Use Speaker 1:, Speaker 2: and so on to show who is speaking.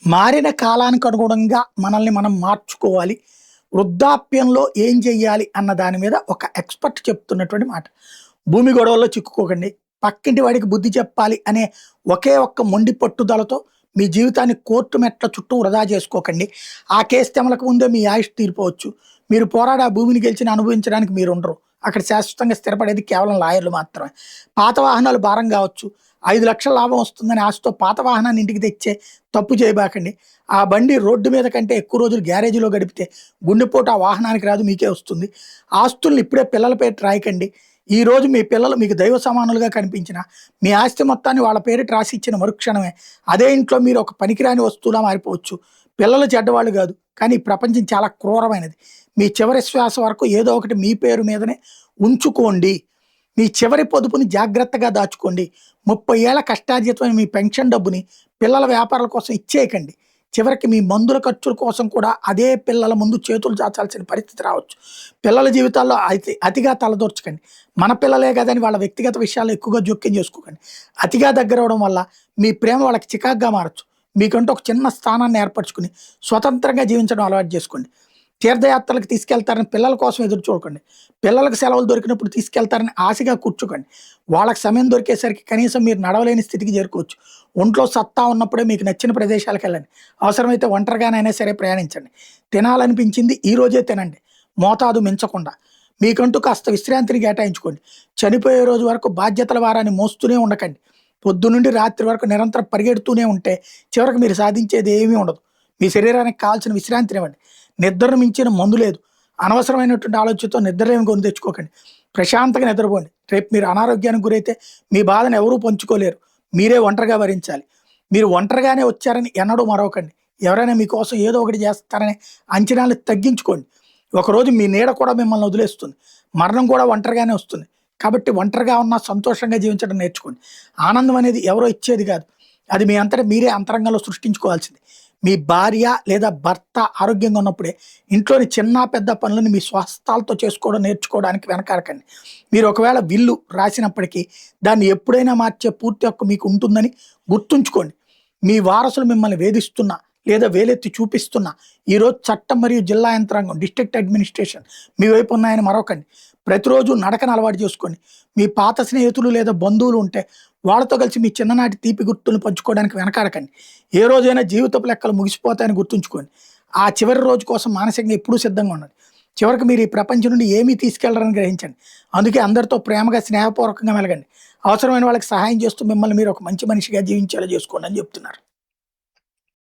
Speaker 1: మారిన కాలానికి అనుగుణంగా మనల్ని మనం మార్చుకోవాలి. వృద్ధాప్యంలో ఏం చెయ్యాలి అన్న దాని మీద ఒక ఎక్స్‌పర్ట్ చెప్తున్నటువంటి మాట. భూమి గొడవల్లో చిక్కుకోకండి. పక్కింటి వాడికి బుద్ధి చెప్పాలి అనే ఒకే ఒక్క మొండి పట్టుదలతో మీ జీవితాన్ని కోర్టు మెట్ల చుట్టూ వృధా చేసుకోకండి. ఆ కేసు తెమలకు ముందే మీ ఆయుష్ తీరిపోవచ్చు. మీరు పోరాడి ఆ భూమిని గెలిచి అనుభవించడానికి మీరుండరు. అక్కడ శాశ్వతంగా స్థిరపడేది కేవలం లాయర్లు మాత్రమే. పాత వాహనాలు భారం కావచ్చు. 5,00,000 లాభం వస్తుందని ఆశతో పాత వాహనాన్ని ఇంటికి తెచ్చే తప్పు చేయబాకండి. ఆ బండి రోడ్డు మీద కంటే ఎక్కువ రోజులు గ్యారేజ్‌లో గడిపితే గుండెపోటు ఆ వాహనానికి రాదు, మీకే వస్తుంది. ఆస్తుల్ని ఇప్పుడే పిల్లల పేరిట రాయకండి. ఈరోజు మీ పిల్లలు మీకు దైవ సమానులుగా కనిపించినా, మీ ఆస్తి మొత్తాన్ని వాళ్ళ పేరిట రాసి ఇచ్చిన మరుక్షణమే అదే ఇంట్లో మీరు ఒక పనికిరాని వస్తువులా మారిపోవచ్చు. పిల్లలు చెడ్డవాళ్ళు కాదు, కానీ ఈ ప్రపంచం చాలా క్రూరమైనది. మీ చివరి శ్వాస వరకు ఏదో ఒకటి మీ పేరు మీదనే ఉంచుకోండి. మీ చివరి పొదుపుని జాగ్రత్తగా దాచుకోండి. 30 ఏళ్ల కష్టార్జితమైన మీ పెన్షన్ డబ్బుని పిల్లల వ్యాపారాల కోసం ఇచ్చేయకండి. చివరికి మీ మందుల ఖర్చుల కోసం కూడా అదే పిల్లల ముందు చేతులు చాచాల్సిన పరిస్థితి రావచ్చు. పిల్లల జీవితాల్లో అతిగా తలదూర్చకండి. మన పిల్లలే కదని వాళ్ళ వ్యక్తిగత విషయాల్లో ఎక్కువగా జోక్యం చేసుకోకండి. అతిగా దగ్గరవ్వడం వల్ల మీ ప్రేమ వాళ్ళకి చికాకుగా మారచ్చు. మీకంటూ ఒక చిన్న స్థానాన్ని ఏర్పరచుకుని స్వతంత్రంగా జీవించడం అలవాటు చేసుకోండి. తీర్థయాత్రలకు తీసుకెళ్తారని పిల్లల కోసం ఎదురు చూడకండి. పిల్లలకు సెలవులు దొరికినప్పుడు తీసుకెళ్తారని ఆశగా కూర్చోకండి. వాళ్ళకి సమయం దొరికేసరికి కనీసం మీరు నడవలేని స్థితికి చేరుకోవచ్చు. ఒంట్లో సత్తా ఉన్నప్పుడే మీకు నచ్చిన ప్రదేశాలకు వెళ్ళండి. అవసరమైతే ఒంటరిగానైనా సరే ప్రయాణించండి. తినాలనిపించింది ఈ రోజే తినండి, మోతాదు మించకుండా. మీకంటూ కాస్త విశ్రాంతిని కేటాయించుకోండి. చనిపోయే రోజు వరకు బాధ్యతల భారాన్ని మోస్తూనే ఉండకండి. పొద్దునుండి రాత్రి వరకు నిరంతరం పరిగెడుతూనే ఉంటే చివరికి మీరు సాధించేది ఏమీ ఉండదు. మీ శరీరానికి కావాల్సిన విశ్రాంతినివ్వండి. నిద్రను మించిన మందు లేదు. అనవసరమైనటువంటి ఆలోచనతో నిద్రలేమి కొని తెచ్చుకోకండి. ప్రశాంతంగా నిద్రపోండి. రేపు మీరు అనారోగ్యానికి గురైతే మీ బాధను ఎవరూ పంచుకోలేరు. మీరే ఒంటరిగా భరించాలి. మీరు ఒంటరిగానే వచ్చారని ఎన్నడూ మరవకండి. ఎవరైనా మీకోసం ఏదో ఒకటి చేస్తారనే అంచనాలు తగ్గించుకోండి. ఒకరోజు మీ నీడ కూడా మిమ్మల్ని వదిలేస్తుంది. మరణం కూడా ఒంటరిగానే వస్తుంది. కాబట్టి ఒంటరిగా ఉన్న సంతోషంగా జీవించడం నేర్చుకోండి. ఆనందం అనేది ఎవరో ఇచ్చేది కాదు. అది మీ అంతటా మీరే అంతరంగంలో సృష్టించుకోవాల్సింది. మీ భార్య లేదా భర్త ఆరోగ్యంగా ఉన్నప్పుడే ఇంట్లోని చిన్న పెద్ద పనులను మీ స్వహస్తాలతో చేసుకోవడం నేర్చుకోవడానికి వెనకాడకండి. మీరు ఒకవేళ విల్లు రాసినప్పటికీ దాన్ని ఎప్పుడైనా మార్చే పూర్తి హక్కు మీకు ఉంటుందని గుర్తుంచుకోండి. మీ వారసులు మిమ్మల్ని వేధిస్తున్నా లేదా వేలెత్తి చూపిస్తున్నా ఈరోజు చట్టం మరియు జిల్లా యంత్రాంగం, డిస్ట్రిక్ట్ అడ్మినిస్ట్రేషన్ మీ వైపు ఉన్నాయని మరొకండి. ప్రతిరోజు నడకను అలవాటు చేసుకోండి. మీ పాత స్నేహితులు లేదా బంధువులు ఉంటే వాళ్ళతో కలిసి మీ చిన్ననాటి తీపి గుర్తులను పంచుకోవడానికి వెనకాడకండి. ఏ రోజైనా జీవితపు లెక్కలు ముగిసిపోతాయని గుర్తుంచుకోండి. ఆ చివరి రోజు కోసం మానసికంగా ఎప్పుడూ సిద్ధంగా ఉండండి. చివరికి మీరు ఈ ప్రపంచం నుండి ఏమీ తీసుకెళ్లరని గ్రహించండి. అందుకే అందరితో ప్రేమగా, స్నేహపూర్వకంగా మెలగండి. అవసరమైన వాళ్ళకి సహాయం చేస్తూ మిమ్మల్ని మీరు ఒక మంచి మనిషిగా జీవించేలా చేసుకోండి అని చెప్తున్నారు.